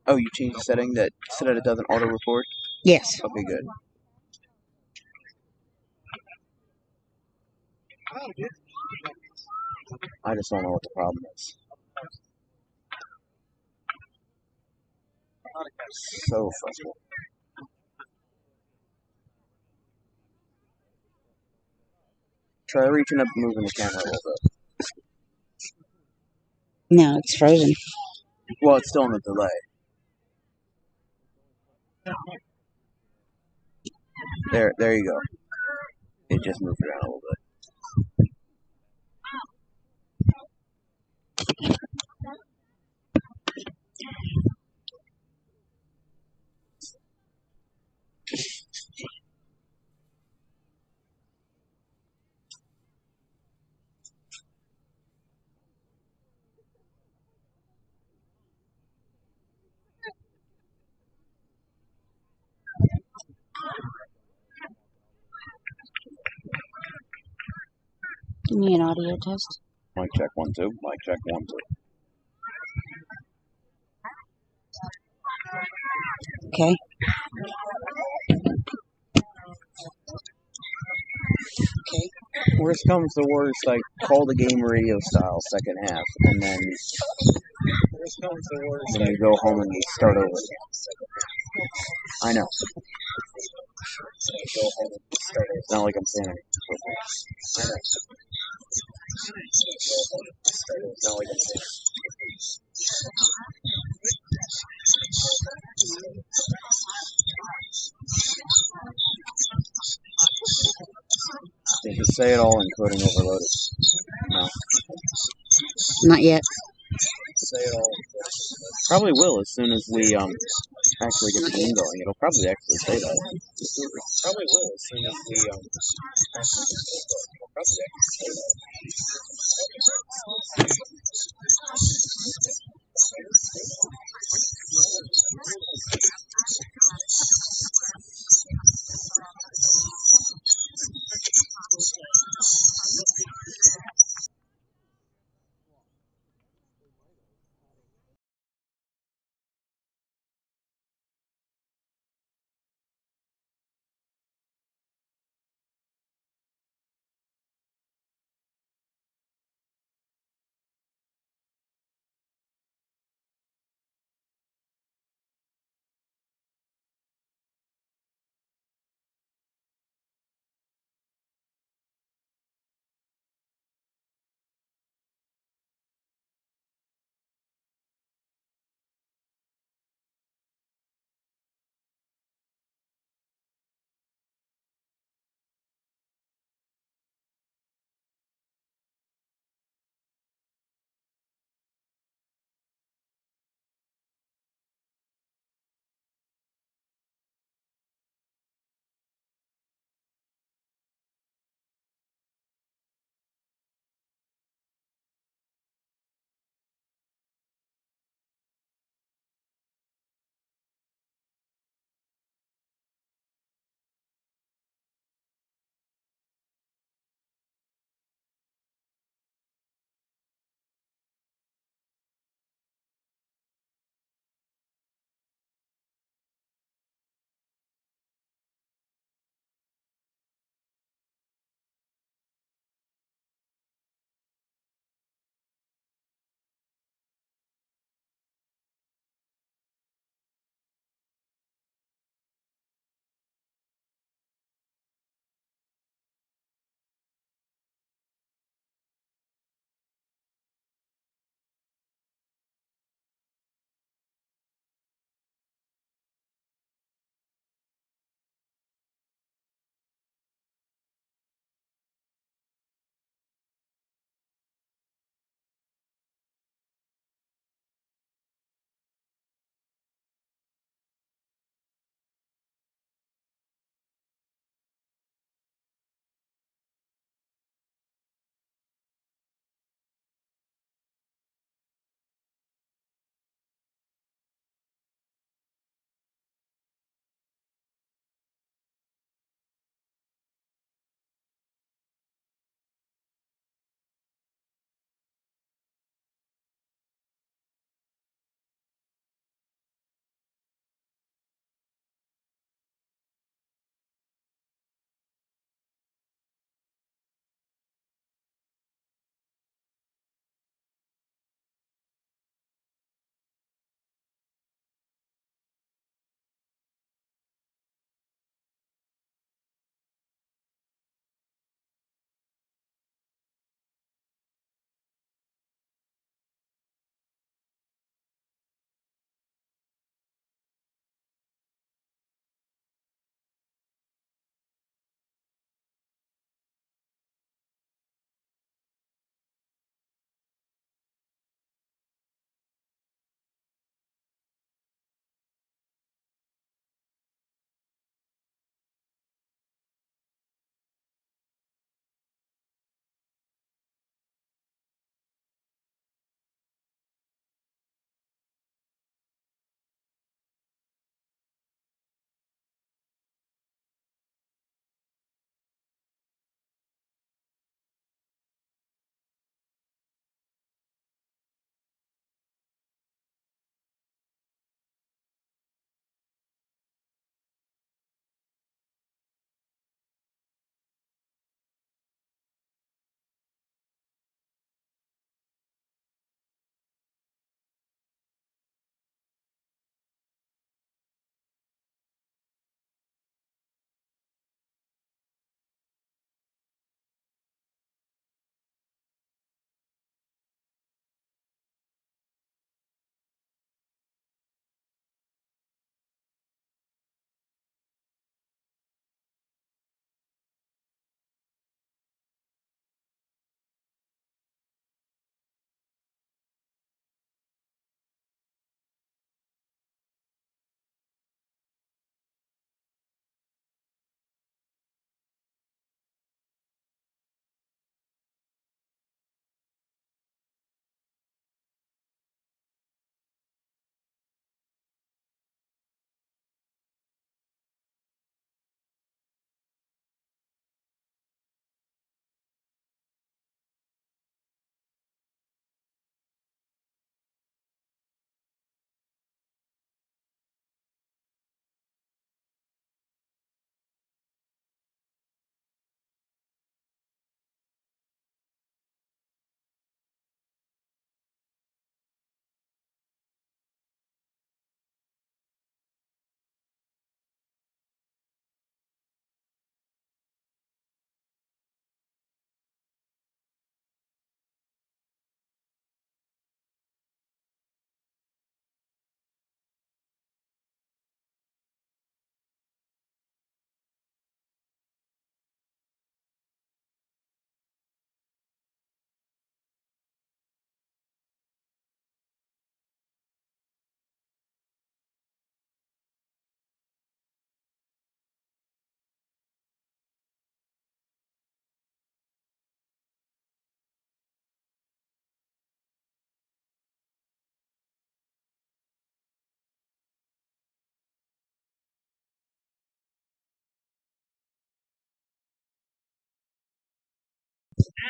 Oh, you changed the setting so that it doesn't auto-record? Yes. Okay, good. I just don't know what the problem is. So frustrating. Try reaching up and moving the camera a little bit. No, it's frozen. Well, it's still in the delay. There you go. It just moved around a little bit. Give me an audio test. Mic check 1 2. Mic check 1 2. Okay. Okay. Worst comes to worst, like call the game radio style second half, and then you go home and you start over. I know. It's not like I'm saying anything. I know. It's not like I'm saying Did you say it all encoding overloaded? No. Not yet. Say it all. Probably will as soon as we actually get the game going. It'll probably actually say that. Probably will as soon as we actually get the game going. It'll probably actually say that.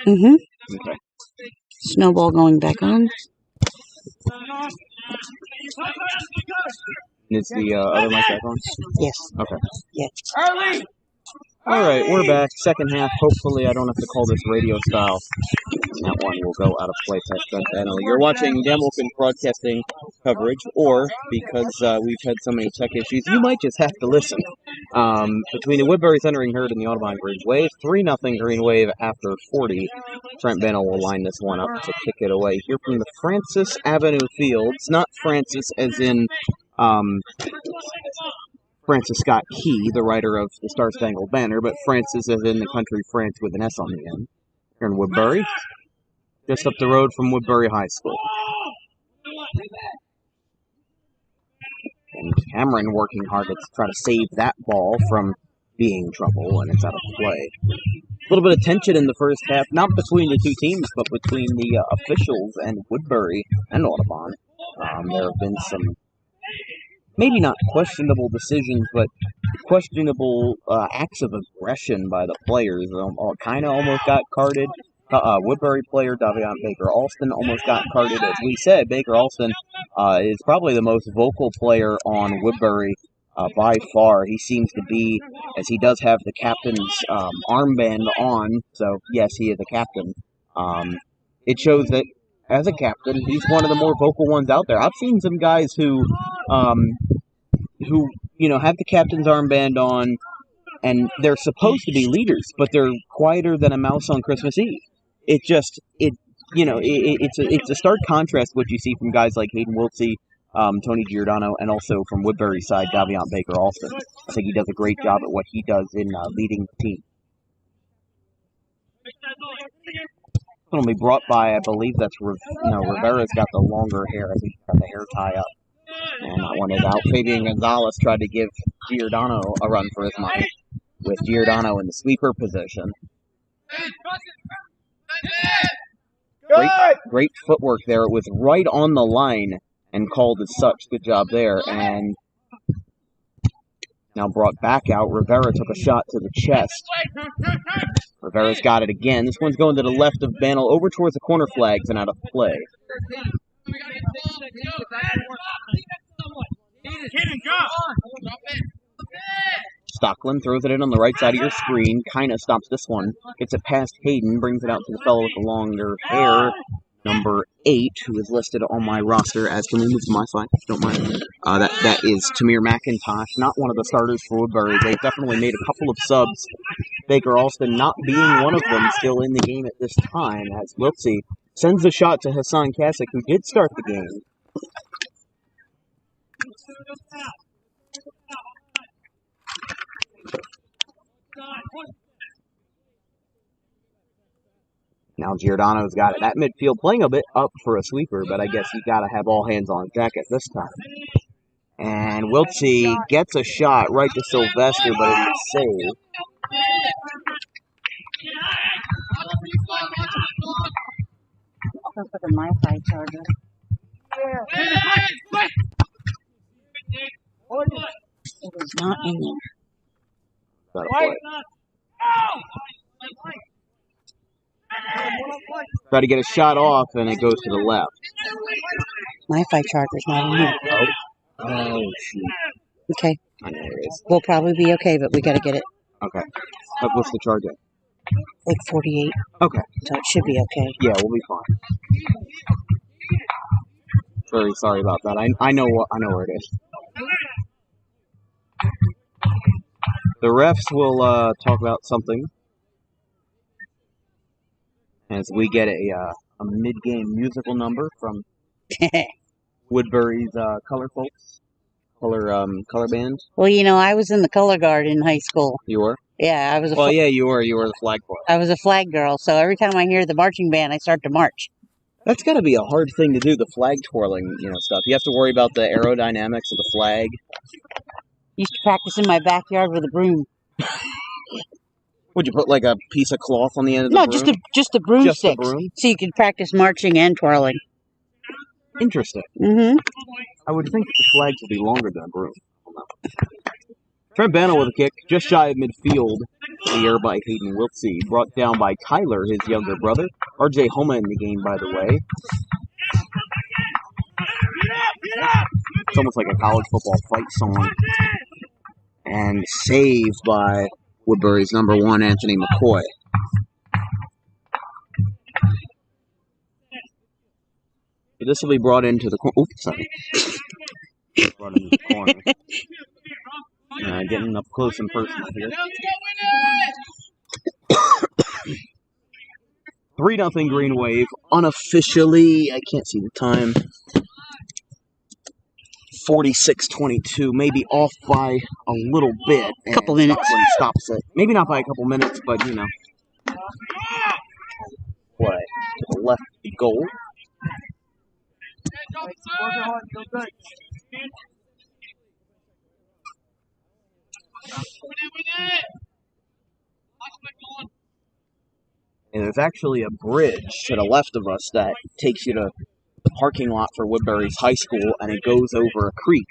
Mm-hmm. Okay. Snowball going back on. Is the other mic back on? Yes. Okay. Yes. All right, we're back. Second half. Hopefully, I don't have to call this radio style. That one will go out of play past Trent Banner. You're watching Gambleton Broadcasting coverage, or because we've had so many tech issues, you might just have to listen. Between the Woodbury Centering Herd and the Audubon Green Wave, 3-0 Green Wave after 40. Trent Banner will line this one up to kick it away. Here from the Francis Avenue Fields, not Francis as in Francis Scott Key, the writer of the Star Spangled Banner, but Francis as in the country France with an S on the end. Here in Woodbury, just up the road from Woodbury High School. And Cameron working hard to try to save that ball from being trouble, and it's out of play. A little bit of tension in the first half, not between the two teams, but between the officials and Woodbury and Audubon. There have been some, maybe not questionable decisions, but questionable acts of aggression by the players. Kind of almost got carded. Woodbury player Davion Baker Alston almost got carded. As we said, Baker Alston is probably the most vocal player on Woodbury by far. He seems to be, as he does have the captain's armband on, so yes, he is a captain. It shows that as a captain, he's one of the more vocal ones out there. I've seen some guys who have the captain's armband on, and they're supposed to be leaders, but they're quieter than a mouse on Christmas Eve. It's a stark contrast what you see from guys like Hayden Wiltsey, Tony Giordano, and also from Woodbury's side, Davion Baker Alston. I think he does a great job at what he does in leading the team. It'll be brought by, I believe that's Rivera's got the longer hair. I think he's got the hair tie up. And that one is out. Fabian Gonzalez tried to give Giordano a run for his money, with Giordano in the sweeper position. Great footwork there. It was right on the line and called as such. Good job there. And now brought back out. Rivera took a shot to the chest. Rivera's got it again. This one's going to the left of Banel, over towards the corner flags and out of play. Stockland throws it in on the right side of your screen. Kind of stops this one. Gets it past Hayden. Brings it out to the fellow with the longer hair. Number 8, who is listed on my roster as, can we move to my side, if you don't mind? That is Tamir McIntosh, not one of the starters for Woodbury. They've definitely made a couple of subs. Baker Alston not being one of them, still in the game at this time, as Wiltsey sends the shot to Hassan Kasich, who did start the game. Now Giordano's got it at midfield, playing a bit up for a sweeper, but I guess you got to have all hands on deck at this time. And Wiltsey gets a shot right to Sylvester, but it is saved. Look at the MiFi charger. It is not in there. Try to get a shot off, and it goes to the left. MiFi charger's not in here. Oh, shoot. Okay. I know where it is. We'll probably be okay, but we got to get it. Okay. What's the charge at? Like 48. Okay. So it should be okay. Yeah, we'll be fine. Very sorry about that. I know where it is. The refs will talk about something as we get a mid-game musical number from Woodbury's color folks, color band. Well, I was in the color guard in high school. You were? Yeah, I was. Yeah, you were. You were the flag boy. I was a flag girl, so every time I hear the marching band, I start to march. That's got to be a hard thing to do, the flag twirling, stuff. You have to worry about the aerodynamics of the flag. Used to practice in my backyard with a broom. Would you put like a piece of cloth on the end of the broom? No, just a broomstick. broom? So you could practice marching and twirling. Interesting. Mm-hmm. I would think that the flags would be longer than a broom. Trent Banner with a kick, just shy of midfield. The air by Hayden Wiltsey, brought down by Tyler, his younger brother. RJ Homa in the game, by the way. It's almost like a college football fight song. And saved by Woodbury's number 1, Anthony McCoy. So this will be brought into the corner. Oops, sorry. Brought into the corner. Getting up close and personal here. 3-0 Green Wave. Unofficially, I can't see the time. 46-22, maybe off by a little bit. A couple minutes. Stops it. Maybe not by a couple minutes, but you know. Play to the left goal. And there's actually a bridge to the left of us that takes you to the parking lot for Woodbury's high school, and it goes over a creek,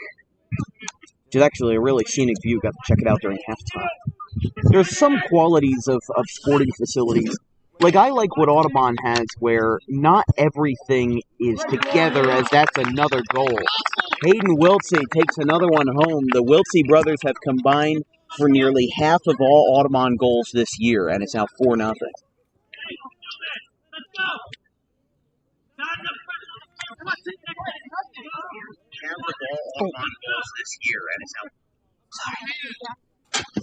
which is actually a really scenic view. Got to check it out during halftime. There's some qualities of sporting facilities. Like, I like what Audubon has, where not everything is together, as that's another goal. Hayden Wiltsey takes another one home. The Wiltsey brothers have combined for nearly half of all Audubon goals this year, and it's now 4-0. Half of all Audubon goals this year, and it's now...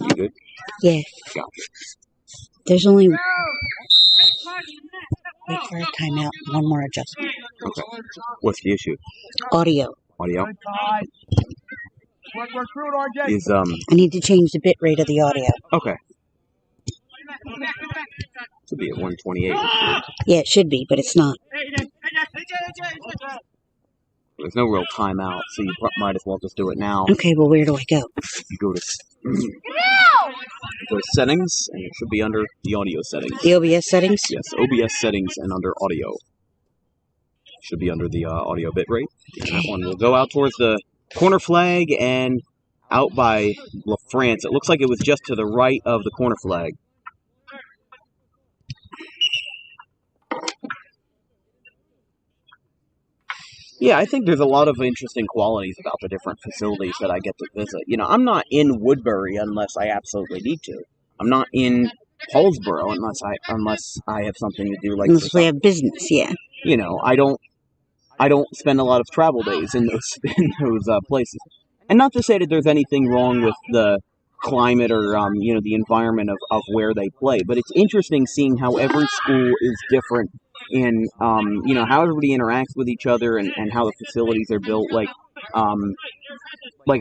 You good? Yeah. There's only... Wait for a timeout. One more adjustment. Okay. What's the issue? Audio. Audio? Is, I need to change the bit rate of the audio. Okay. Should be at 128. Yeah, it should be, but it's not. There's no real timeout, so you might as well just do it now. Okay, well, where do I go? You go to settings, and it should be under the audio settings. The OBS settings? Yes, OBS settings and under audio. Should be under the audio bitrate. And that one will go out towards the corner flag and out by LaFrance. It looks like it was just to the right of the corner flag. Yeah, I think there's a lot of interesting qualities about the different facilities that I get to visit. You know, I'm not in Woodbury unless I absolutely need to. I'm not in Paulsboro unless I have something to do. Like unless we have business, yeah. You know, I don't spend a lot of travel days in those places. And not to say that there's anything wrong with the climate or the environment of where they play, but it's interesting seeing how every school is different in how everybody interacts with each other and how the facilities are built. Like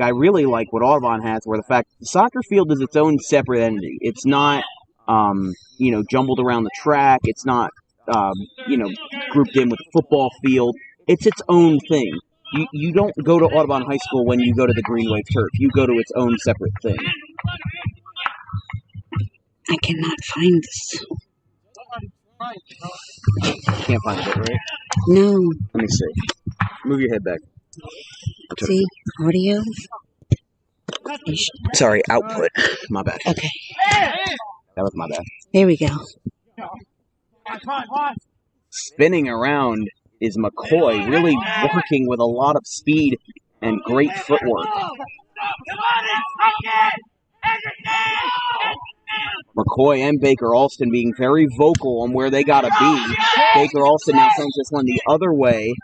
I really like what Audubon has, where the fact the soccer field is its own separate entity. It's not jumbled around the track. It's not grouped in with the football field. It's its own thing. You don't go to Audubon High School when you go to the Green Wave turf. You go to its own separate thing. I cannot find this. Can't find it, right? No. Let me see. Move your head back. See? Audio? Sorry, output. My bad. Okay. That was my bad. There we go. Spinning around is McCoy, really working with a lot of speed and great footwork. McCoy and Baker Alston being very vocal on where they gotta be. Baker Alston now sends this one the other way.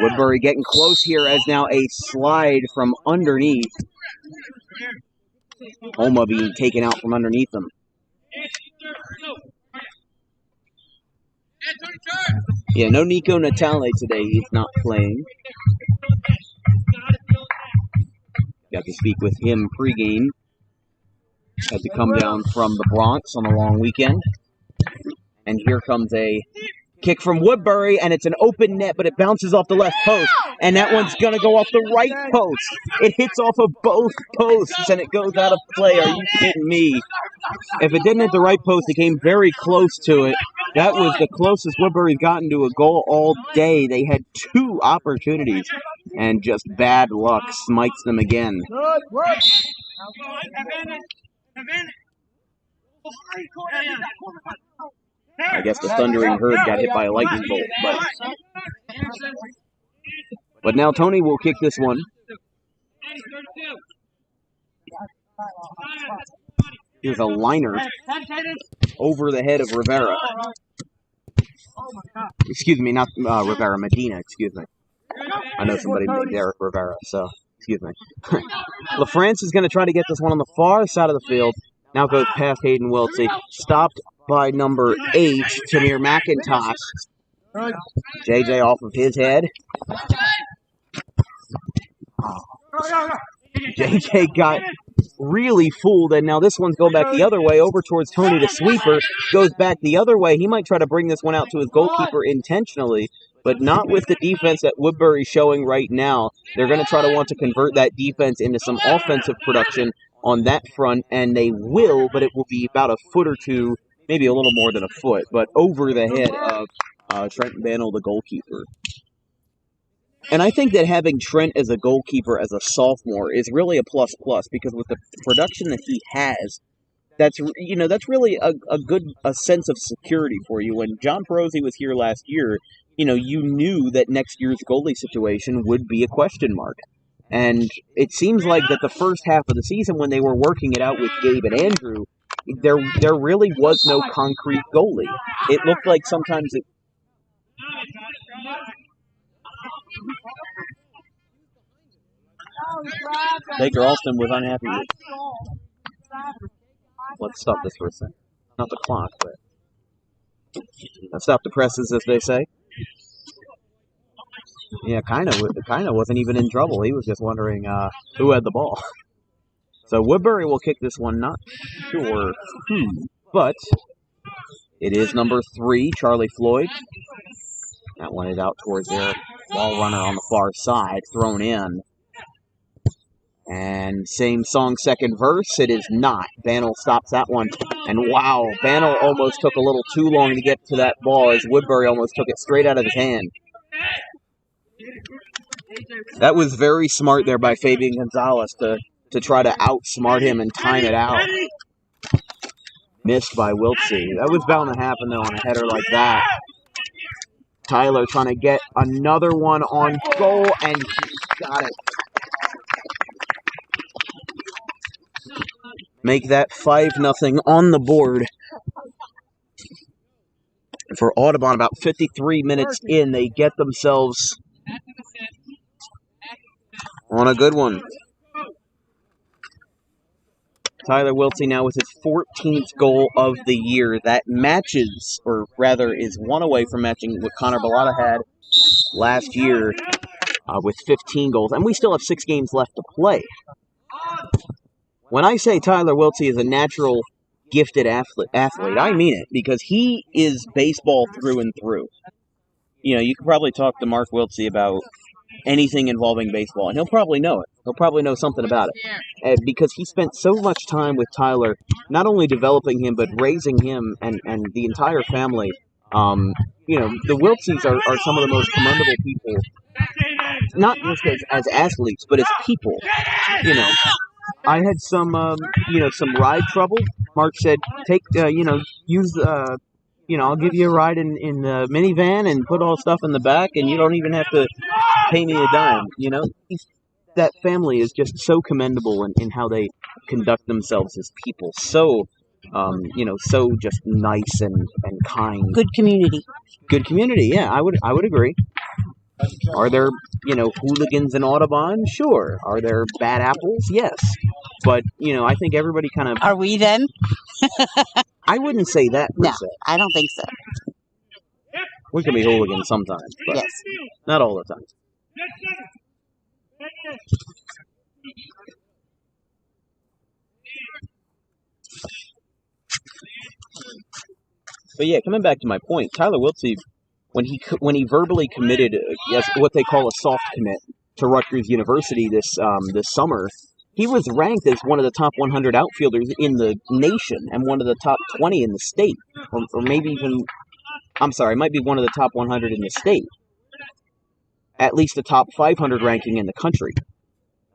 Woodbury getting close here as now a slide from underneath. Homa being taken out from underneath them. Yeah, no Nico Natale today. He's not playing. Got to speak with him pregame. Had to come down from the Bronx on a long weekend. And here comes a kick from Woodbury, and it's an open net, but it bounces off the left post. And that one's going to go off the right post. It hits off of both posts, and it goes out of play. Are you kidding me? If it didn't hit the right post, it came very close to it. That was the closest Woodbury's gotten to a goal all day. They had 2 opportunities, and just bad luck smites them again. I guess the thundering herd got hit by a lightning bolt. But now Tony will kick this one. Here's a liner over the head of Rivera. Excuse me, not Rivera, Medina, excuse me. I know somebody named Derek Rivera, so excuse me. LaFrance is going to try to get this one on the far side of the field. Now goes past Hayden Wiltsey. Stopped by number 8, Tamir McIntosh. JJ off of his head. JJ got really fooled, and now this one's going back the other way over towards Tony the sweeper. Goes back the other way. He might try to bring this one out to his goalkeeper intentionally, but not with the defense that Woodbury's showing right now. They're going to try to want to convert that defense into some offensive production on that front, and they will, but it will be about a foot or two, maybe a little more than a foot, but over the head of Trent Bannell, the goalkeeper. And I think that having Trent as a goalkeeper as a sophomore is really a plus because with the production that he has, that's really a sense of security for you. When John Perosi was here last year, you knew that next year's goalie situation would be a question mark. And it seems like that the first half of the season when they were working it out with Gabe and Andrew, there really was no concrete goalie. It looked like sometimes it... Baker Alston was unhappy with... Let's stop this for a second. Not the clock, but... Let's stop the presses, as they say. Yeah, kind of wasn't even in trouble. He was just wondering who had the ball. So Woodbury will kick this one, not sure who, but it is number 3, Charlie Floyd. That one is out towards their ball runner on the far side, thrown in. And same song, second verse, it is not. Bannell stops that one. And wow, Bannell almost took a little too long to get to that ball as Woodbury almost took it straight out of his hand. That was very smart there by Fabian Gonzalez to try to outsmart him and time it out. Missed by Wiltsey. That was bound to happen, though, on a header like that. Tyler trying to get another one on goal, and he got it. Make that 5-0 on the board. For Audubon, about 53 minutes in, they get themselves on a good one. Tyler Wiltsey now with his 14th goal of the year. That matches, or rather is one away from matching what Connor Bellata had last year with 15 goals. And we still have 6 games left to play. When I say Tyler Wiltsey is a natural gifted athlete, I mean it, because he is baseball through and through. You could probably talk to Mark Wiltsey about anything involving baseball, and he'll probably know it. He'll probably know something about it. Because he spent so much time with Tyler, not only developing him, but raising him and the entire family. The Wiltseys are some of the most commendable people, not just as athletes, but as people. I had some ride trouble. Mark said, I'll give you a ride in the minivan and put all stuff in the back, and you don't even have to pay me a dime. That family is just so commendable in how they conduct themselves as people. So, so just nice and kind. Good community. Good community, yeah, I would agree. Are there, hooligans in Audubon? Sure. Are there bad apples? Yes. But, I think everybody kind of... Are we then? I wouldn't say that. No, I don't think so. We can be hooligans sometimes, but yes. Not all the time. But yeah, coming back to my point, Tyler Wiltsey, when he verbally committed, what they call a soft commit to Rutgers University this summer, he was ranked as one of the top 100 outfielders in the nation and one of the top 20 in the state, or maybe even, it might be one of the top 100 in the state. At least the top 500 ranking in the country.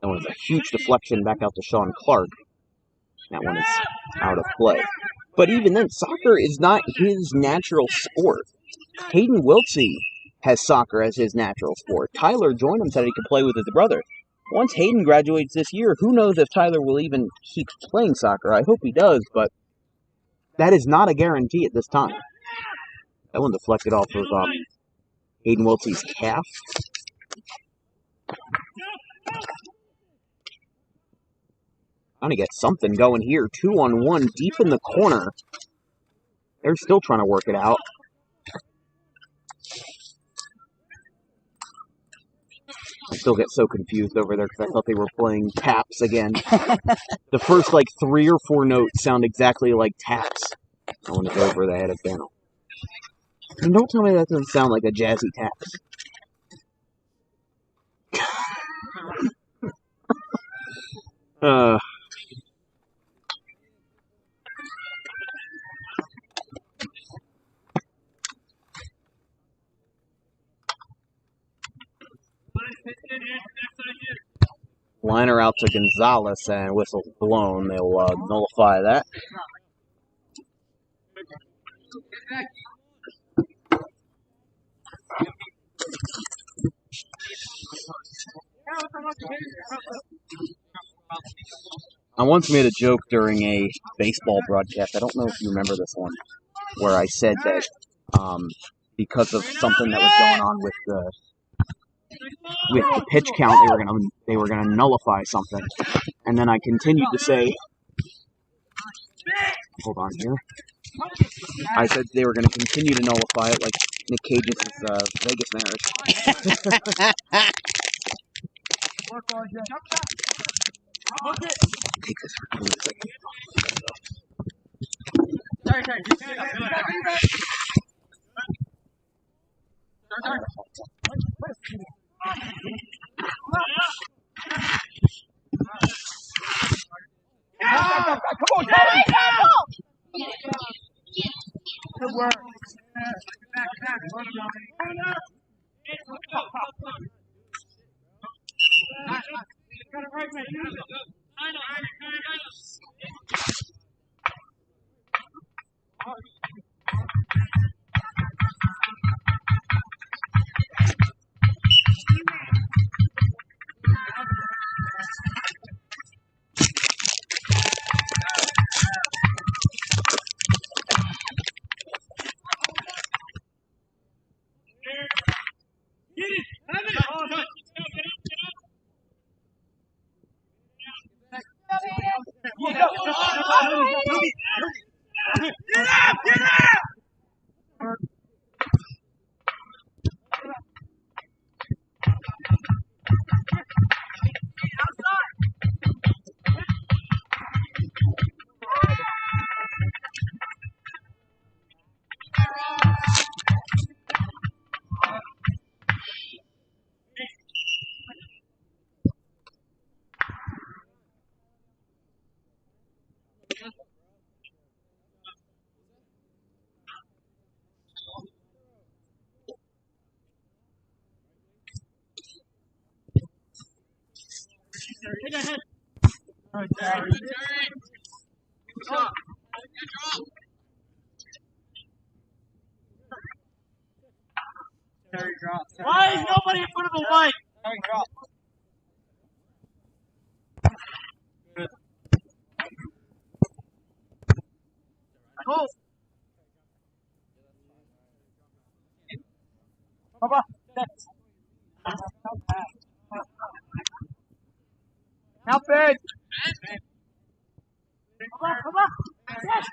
That one is a huge deflection back out to Sean Clark. That one is out of play. But even then, soccer is not his natural sport. Hayden Wiltsey has soccer as his natural sport. Tyler joined him, said he could play with his brother. Once Hayden graduates this year, who knows if Tyler will even keep playing soccer. I hope he does, but that is not a guarantee at this time. That one deflected off of Hayden Wiltsey's calf. Trying to get something going here. 2-on-1 deep in the corner. They're still trying to work it out. I still get so confused over there because I thought they were playing taps again. The first, 3 or 4 notes sound exactly like taps. That one is over the head of piano. And don't tell me that doesn't sound like a jazzy taps. Liner out to Gonzalez and whistle blown. They'll nullify that. I once made a joke during a baseball broadcast. I don't know if you remember this one, where I said that because of something that was going on with the pitch count, they were gonna nullify something, and then I continued to say, hold on here. I said they were gonna continue to nullify it, like Nick Cage's Vegas marriage. Take this for 20 seconds. Good work. Why is nobody in front of the light? Cool. Papa, help it. Come on. Yes.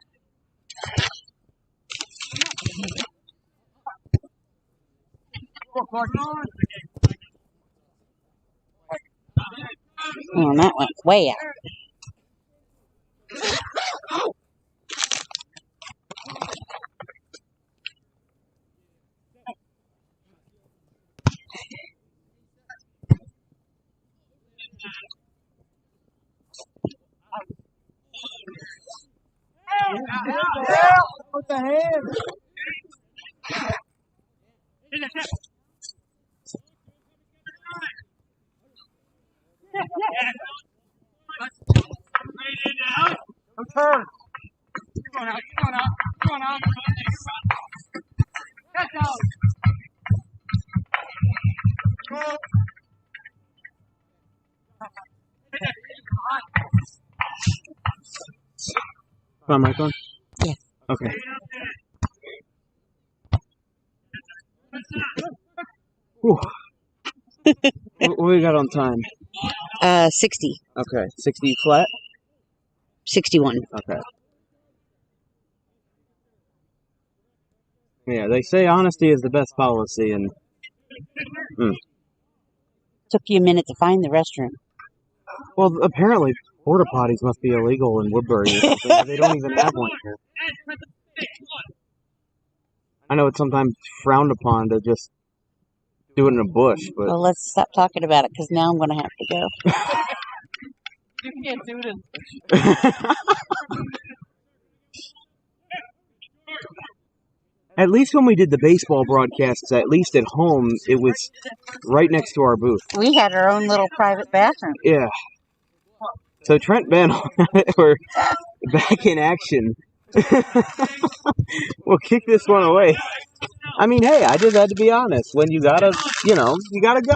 Oh, that went way out. Put the hand. No turn. On, mic on? Yeah. Okay. Whew. What do we got on time? 60. Okay. 60 flat? 61. Okay. Yeah, they say honesty is the best policy, and Took you a minute to find the restroom. well, apparently porta potties must be illegal in Woodbury or something. But they don't even have one here. I know it's sometimes frowned upon to just do it in a bush, but Well, let's stop talking about it because now I'm going to have to go. You can't do it in. At least when we did the baseball broadcasts, at least at home, it was right next to our booth. We had our own little private bathroom. Yeah. So Trent Bennell, we're back in action. We'll kick this one away. I mean, hey, I just had to be honest. When you gotta, you gotta go.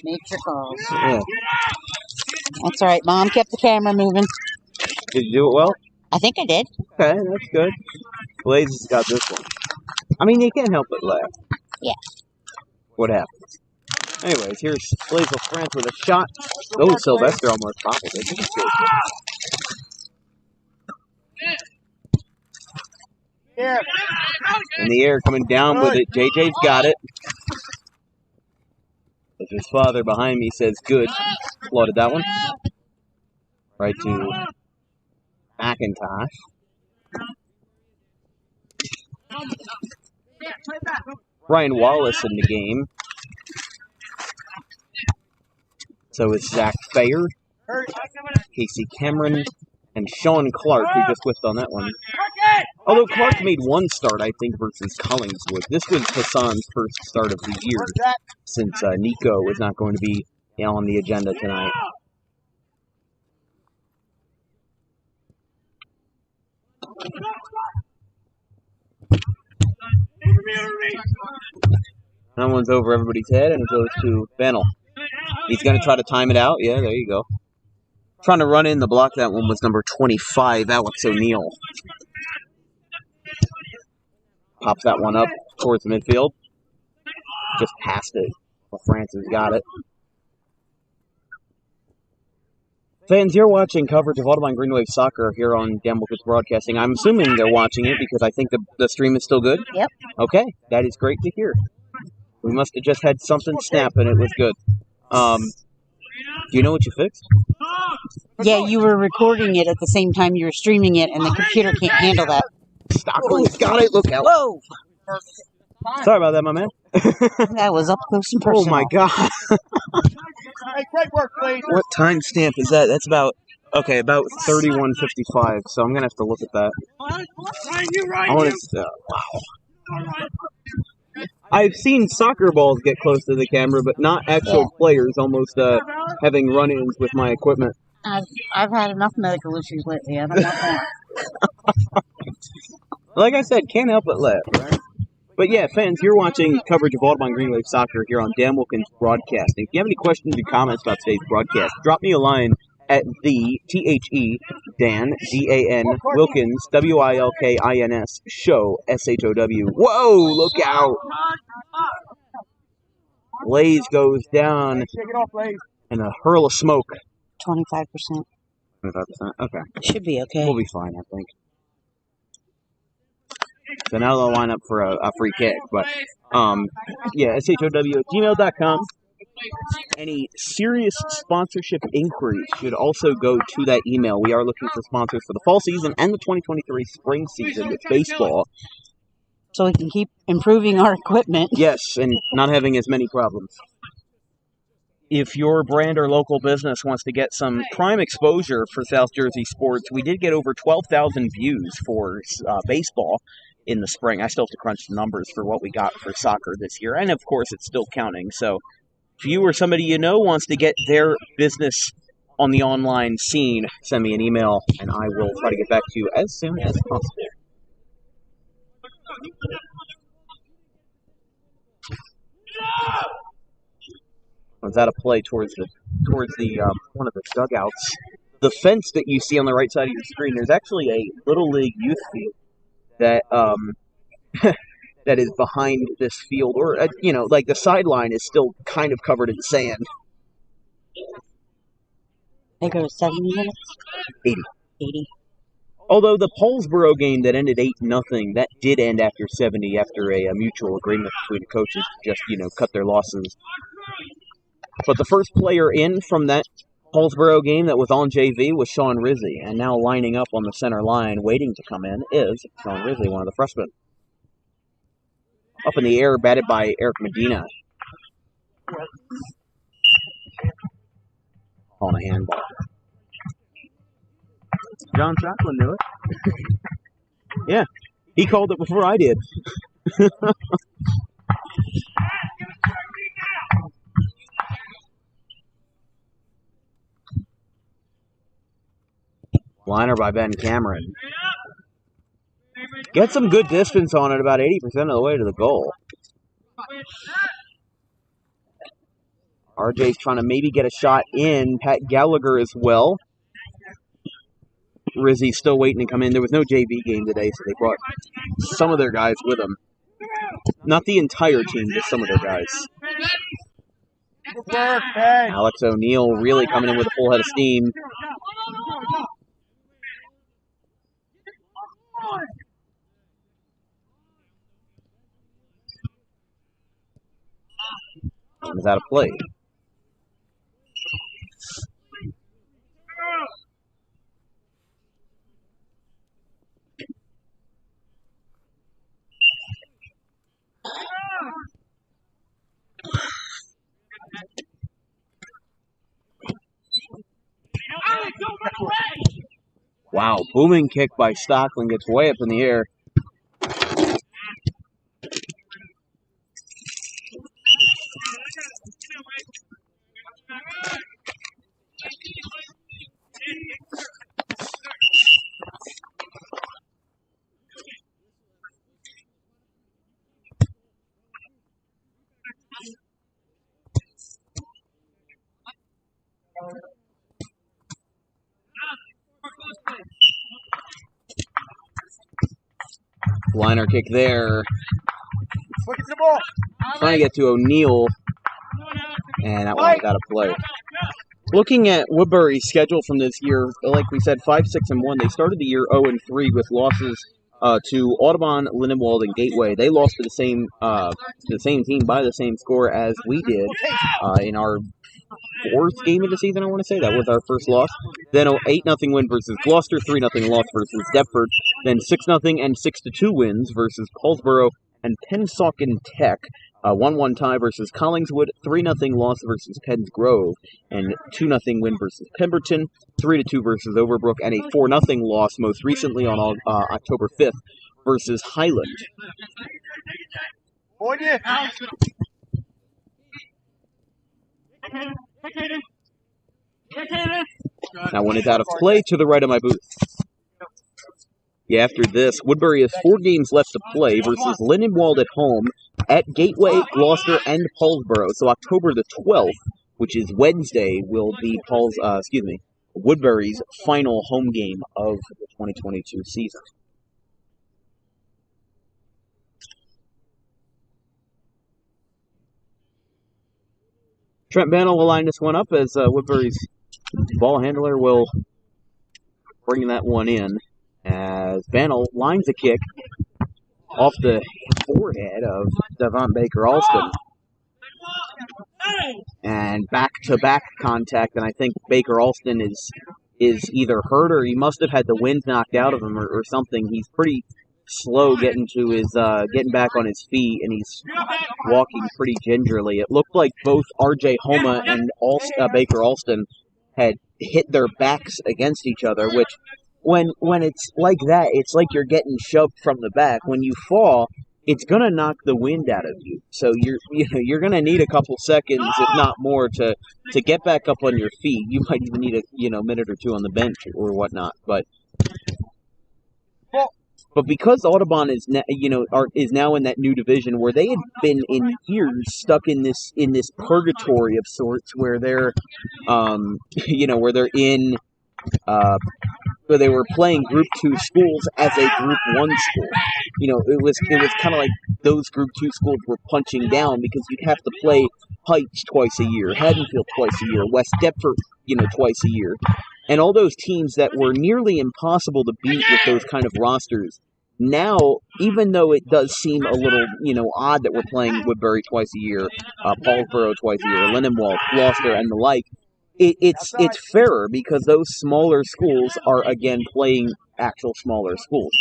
Make your calls. Yeah. That's all right. Mom kept the camera moving. Did you do it well? I think I did. Okay, that's good. Blaze has got this one. I mean, you can't help but laugh. Yeah. What happens? Anyways, here's Blaze LaFrance with a shot. Oh, Sylvester almost popped it. In the air, coming down with it. JJ's got it. As his father behind me says, good. Applauded that one. Right to McIntosh. Ryan Wallace in the game. So is Zach Thayer, Casey Cameron, and Sean Clark, who just whiffed on that one. Although Clark made one start, I think, versus Collingswood. This was Hassan's first start of the year, since Nico was not going to be on the agenda tonight. That one's over everybody's head, and it goes to Bennell. He's going to try to time it out. Yeah, there you go. Trying to run in the block. That one was number 25, Alex O'Neill. Pops that one up towards midfield. Just past it. Well, Francis got it. Fans, you're watching coverage of Audubon Green Wave soccer here on Dan Wilkins Broadcasting. I'm assuming they're watching it because I think the stream is still good? Yep. Okay, that is great to hear. We must have just had something snap and it was good. Do you know what you fixed? Yeah, you were recording it at the same time you were streaming it, and the computer can't handle that. Stockley's got it. Look out. Whoa! Sorry about that, my man. That was up close and personal. Oh, my God. Hey, great work, please. What time stamp is that? That's about 31:55, so I'm going to have to look at that. I want to... wow. I've seen soccer balls get close to the camera, but not actual players almost having run-ins with my equipment. I've had enough medical issues lately. I don't want more. Like I said, can't help but laugh, right? But yeah, fans, you're watching coverage of Audubon Green Wave soccer here on Dan Wilkins Broadcasting. If you have any questions or comments about today's broadcast, drop me a line at the THE Dan DAN Wilkins WILKINS show SHOW. Whoa, look out! Blaze goes down in a hurl of smoke. 25%. 25%. Okay, Should be okay. we'll be fine, I think. So now they'll line up for a free kick. But, yeah, SHOW@gmail.com. Any serious sponsorship inquiries should also go to that email. We are looking for sponsors for the fall season and the 2023 spring season with baseball. So we can keep improving our equipment. Yes, and not having as many problems. If your brand or local business wants to get some prime exposure for South Jersey sports, we did get over 12,000 views for baseball in the spring. I still have to crunch the numbers for what we got for soccer this year, and of course it's still counting. So if you or somebody you know wants to get their business on the online scene, send me an email, and I will try to get back to you as soon as possible. I was out of play towards the one of the dugouts. The fence that you see on the right side of your screen, there's actually a Little League youth field that that is behind this field, or like the sideline is still kind of covered in sand. They go 70 minutes? 80. Although the Paulsboro game that ended 8-0, that did end after 70 after a mutual agreement between the coaches to just, cut their losses. But the first player in from that Paulsboro game that was on JV was Sean Rizzi, and now lining up on the center line waiting to come in is Sean Rizzi, one of the freshmen. Up in the air, batted by Eric Medina. On a handball. John Chaplin knew it. Yeah, he called it before I did. Liner by Ben Cameron. Get some good distance on it, about 80% of the way to the goal. RJ's trying to maybe get a shot in. Pat Gallagher as well. Rizzi's still waiting to come in. There was no JV game today, so they brought some of their guys with them. Not the entire team, just some of their guys. Alex O'Neill really coming in with a full head of steam. Is out of play. Wow, booming kick by Stockland, gets way up in the air. Liner kick there. Trying to get to O'Neill, and that one got a play. Looking at Woodbury's schedule from this year, like we said, 5-6-1. They started the year 0-3 with losses to Audubon, Lindenwold, and Gateway. They lost to the same team by the same score as we did in our fourth game of the season, I want to say. That was our first loss. Then an 8-0 win versus Gloucester, 3-0 loss versus Deptford. Then 6-0 and 6-2 wins versus Paulsboro and Pennsauken Tech. 1-1 tie versus Collingswood, 3-0 loss versus Penns Grove, and 2-0 win versus Pemberton, 3-2 versus Overbrook, and a 4-0 loss most recently on October 5th versus Highland. That one is out of play to the right of my booth. Yeah, after this, Woodbury has 4 games left to play versus Lindenwold at home, at Gateway, Gloucester, and Paulsboro. So October the 12th, which is Wednesday, will be Woodbury's final home game of the 2022 season. Trent Bantle will line this one up as Woodbury's ball handler will bring that one in. As Bantle lines a kick off the forehead of Devon Baker Alston. And back-to-back contact, and I think Baker Alston is either hurt or he must have had the wind knocked out of him or something. He's pretty slow getting back on his feet, and he's walking pretty gingerly. It looked like both R.J. Homa and Baker Alston had hit their backs against each other, which when it's like that, it's like you're getting shoved from the back. When you fall, it's gonna knock the wind out of you. So you're gonna need a couple seconds, if not more, to get back up on your feet. You might even need a minute or two on the bench or whatnot. But because Audubon is now in that new division where they had been in years stuck in this purgatory of sorts, where they're where they're in where they were playing Group 2 schools as a Group 1 school. It was kind of like those Group 2 schools were punching down, because you'd have to play Heights twice a year, Haddonfield twice a year, West Deptford, twice a year. And all those teams that were nearly impossible to beat with those kind of rosters. Now, even though it does seem a little, odd that we're playing Woodbury twice a year, Paulsboro twice a year, Lindenwold, Gloucester, and the like, it's fairer, because those smaller schools are, again, playing actual smaller schools.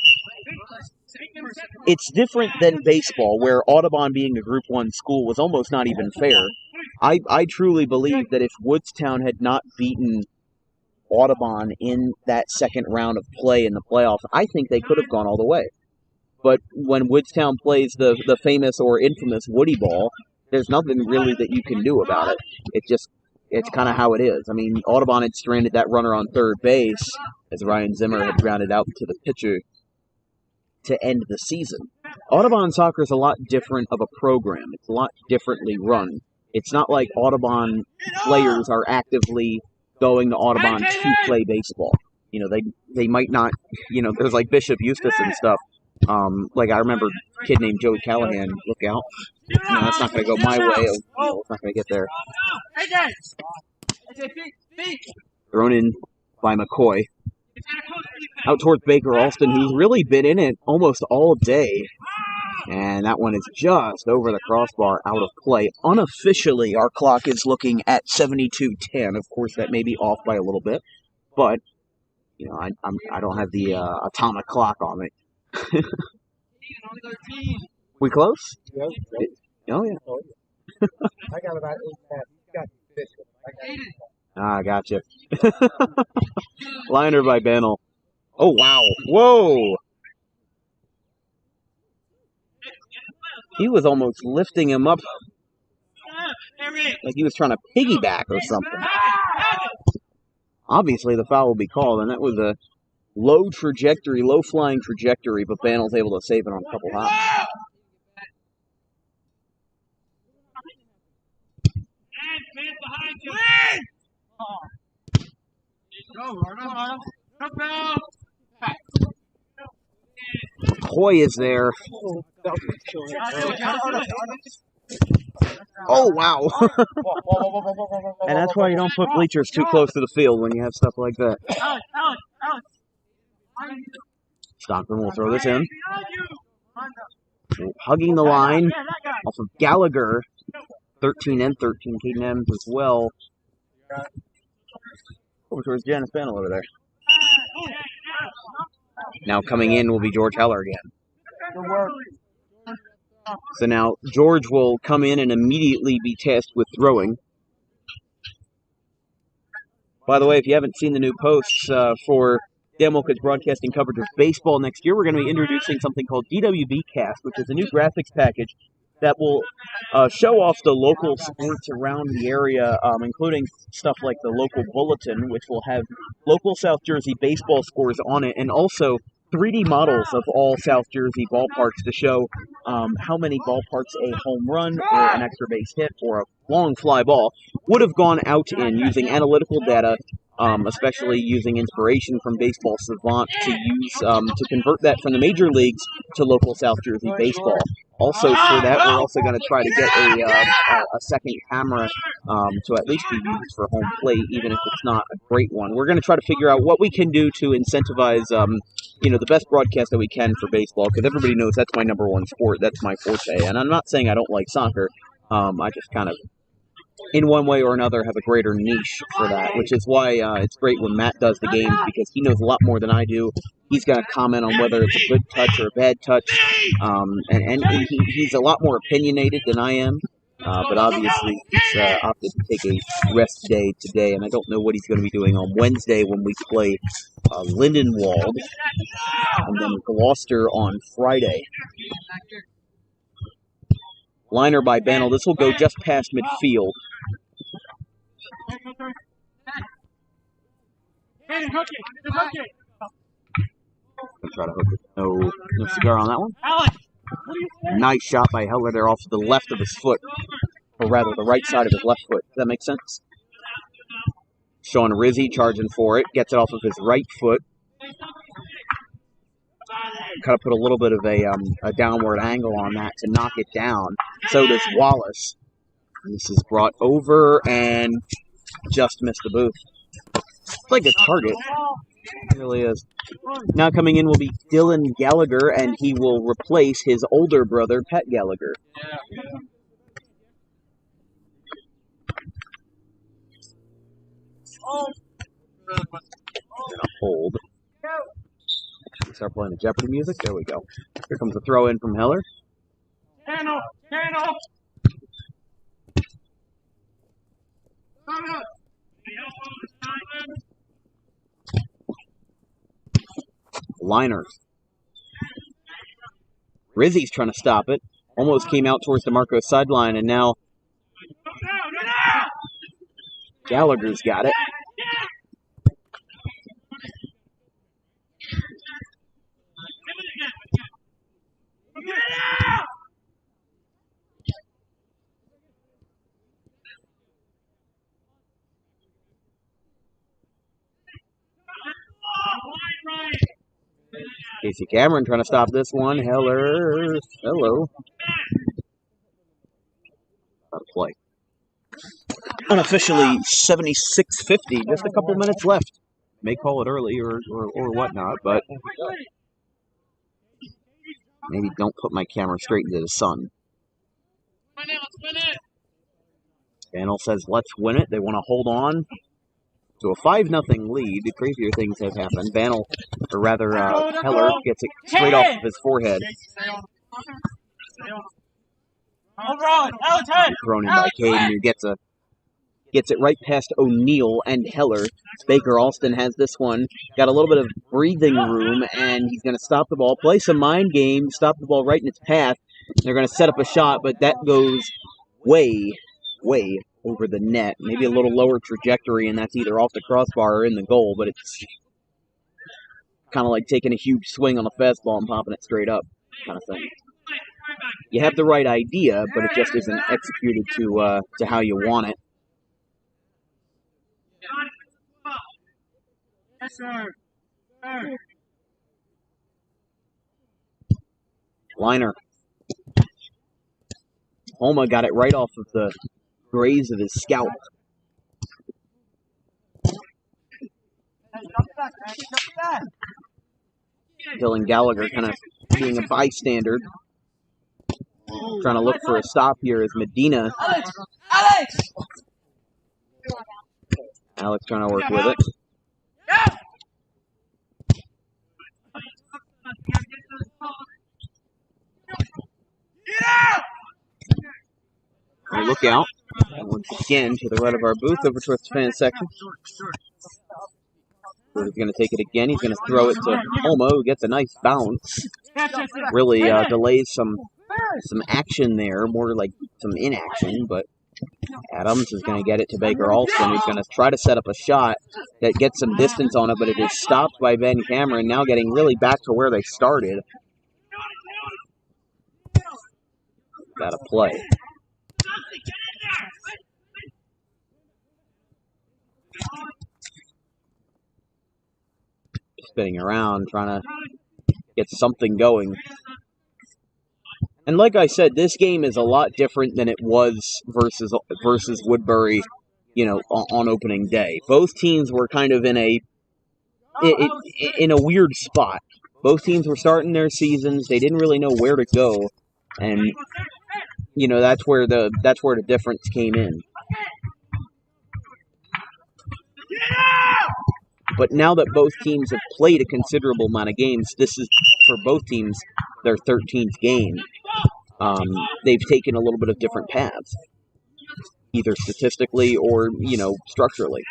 It's different than baseball, where Audubon being a Group 1 school was almost not even fair. I truly believe that if Woodstown had not beaten Audubon in that second round of play in the playoffs, I think they could have gone all the way. But when Woodstown plays the famous or infamous Woody Ball, there's nothing really that you can do about it. It's kind of how it is. I mean, Audubon had stranded that runner on third base as Ryan Zimmer had grounded out to the pitcher to end the season. Audubon soccer is a lot different of a program. It's a lot differently run. It's not like Audubon players are actively going to Audubon to play baseball. They might not, there's like Bishop Eustace and stuff. Like I remember a kid named Joey Callahan, look out. It's not going to go my way. It's not going to get there. Thrown in by McCoy. Out towards Baker Alston, who's really been in it almost all day. And that one is just over the crossbar, out of play. Unofficially, our clock is looking at 72:10. Of course, that may be off by a little bit. But, I don't have the atomic clock on me. We close? Yep. Oh, yeah. I got about 8 minutes. Ah, gotcha. Liner by Bennell. Oh, wow. Whoa! He was almost lifting him up like he was trying to piggyback or something. Obviously, the foul will be called, and that was a low-flying trajectory, but Bannell's able to save it on a couple hops. Hoy is there. Oh, wow. And that's why you don't put bleachers too close to the field when you have stuff like that. Stockton will throw this in. Hugging the line off of Gallagher. 13 and 13. Caden Evans as well. Over towards Janice Bennell over there. Now coming in will be George Heller again. So now George will come in and immediately be tasked with throwing. By the way, if you haven't seen the new posts for Dan Wilkins broadcasting coverage of baseball next year, we're going to be introducing something called DWB Cast, which is a new graphics package that will show off the local sports around the area, including stuff like the local bulletin, which will have local South Jersey baseball scores on it, and also 3D models of all South Jersey ballparks to show how many ballparks a home run or an extra base hit or a long fly ball would have gone out in, using analytical data, especially using inspiration from Baseball Savant to convert that from the major leagues to local South Jersey baseball. Also, for that, we're also going to try to get a second camera to at least be used for home plate, even if it's not a great one. We're going to try to figure out what we can do to incentivize, the best broadcast that we can for baseball, because everybody knows that's my number one sport. That's my forte. And I'm not saying I don't like soccer. I just kind of, in one way or another, have a greater niche for that, which is why it's great when Matt does the games, because he knows a lot more than I do. He's going to comment on whether it's a good touch or a bad touch, and he's a lot more opinionated than I am, but obviously he's opted to take a rest day today, and I don't know what he's going to be doing on Wednesday when we play Lindenwold, and then Gloucester on Friday. Liner by Bannell. This will go just past midfield. Try to hook it. No cigar on that one. Nice shot by Heller there off to the left of his foot. Or rather, the right side of his left foot. Does that make sense? Showing Rizzi charging for it. Gets it off of his right foot. Kind of put a little bit of a downward angle on that to knock it down. So does Wallace. This is brought over and just missed the booth. It's like a target. It really is. Now coming in will be Dylan Gallagher, and he will replace his older brother, Pat Gallagher. Gonna hold. Start playing the Jeopardy music. There we go. Here comes the throw in from Heller. Liner. Rizzi's trying to stop it. Almost came out towards the Marcos sideline, and now Gallagher's got it. Casey Cameron trying to stop this one. Heller. Hello. Out of play. Unofficially 76:50. Just a couple minutes left. May call it early or whatnot, but maybe don't put my camera straight into the sun. Bannell says, let's win it. They want to hold on to a 5-0 lead. The crazier things have happened. Bannell, or rather Heller, gets it straight off of his forehead. Thrown in by Caden, who gets it right past O'Neal and Heller. Baker Alston has this one. Got a little bit of breathing room, and he's going to stop the ball, play some mind game, stop the ball right in its path. They're going to set up a shot, but that goes way, way over the net. Maybe a little lower trajectory, and that's either off the crossbar or in the goal, but it's kind of like taking a huge swing on a fastball and popping it straight up kind of thing. You have the right idea, but it just isn't executed to how you want it. Liner. Homa got it right off of the graze of his scalp. Dylan Gallagher kind of being a bystander. Trying to look for a stop here as Medina. Alex trying to work with it. Look out. Once again to the right of our booth over towards the fan section. He's going to take it again. He's going to throw it to Homo, who gets a nice bounce. Really delays some action there, more like some inaction, but Adams is going to get it to Baker Alston, who's going to try to set up a shot that gets some distance on it, but it is stopped by Ben Cameron, now getting really back to where they started. Got a play. Spinning around, trying to get something going. And like I said, this game is a lot different than it was versus Woodbury, on opening day. Both teams were kind of in a weird spot. Both teams were starting their seasons. They didn't really know where to go, and that's where the difference came in. But now that both teams have played a considerable amount of games, this is, for both teams, their 13th game. They've taken a little bit of different paths, either statistically or, structurally.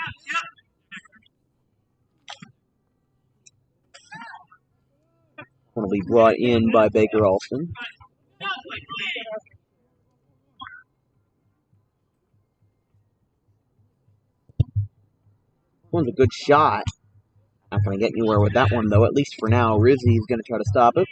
Going to be brought in by Baker Alston. one's a good shot. Not going to get anywhere with that one, though, at least for now. Rizzi's going to try to stop it.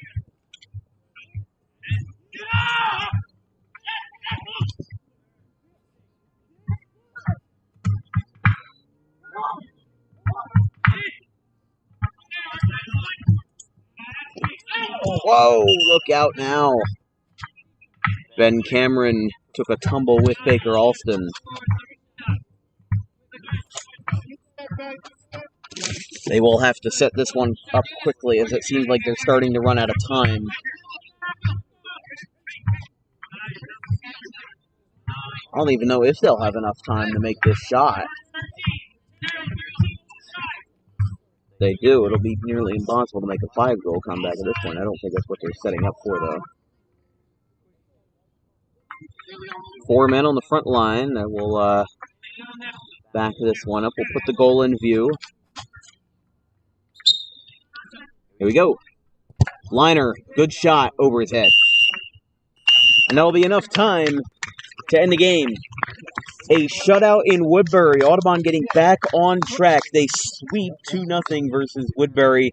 Whoa, look out now. Ben Cameron took a tumble with Baker Alston. They will have to set this one up quickly, as it seems like they're starting to run out of time. I don't even know if they'll have enough time to make this shot. If they do, it'll be nearly impossible to make a 5-goal comeback at this point. I don't think that's what they're setting up for, though. 4 men on the front line that will back this one up. We'll put the goal in view. Here we go. Liner, good shot over his head. And that'll be enough time to end the game. A shutout in Woodbury. Audubon getting back on track. They sweep 2-0 versus Woodbury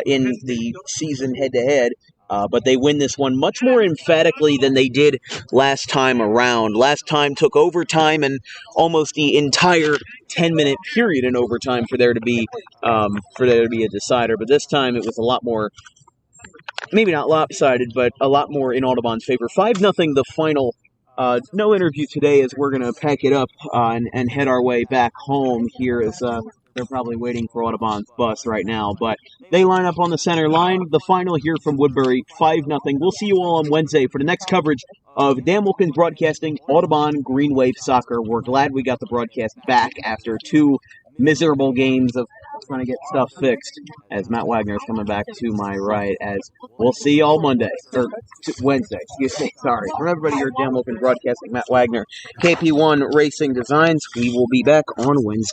in the season head-to-head. But they win this one much more emphatically than they did last time around. Last time took overtime and almost the entire 10-minute period in overtime for there to be a decider. But this time it was a lot more, maybe not lopsided, but a lot more in Audubon's favor. 5-0 the final. No interview today, as we're going to pack it up and head our way back home here, as they're probably waiting for Audubon's bus right now. But they line up on the center line. The final here from Woodbury, 5-0. We'll see you all on Wednesday for the next coverage of Dan Wilkins Broadcasting Audubon Green Wave Soccer. We're glad we got the broadcast back after 2 miserable games of trying to get stuff fixed, as Matt Wagner is coming back to my right. As we'll see y'all Monday, or Wednesday, excuse me, sorry. For everybody here at Dan Wilkins Broadcasting, Matt Wagner, KP1 Racing Designs, we will be back on Wednesday.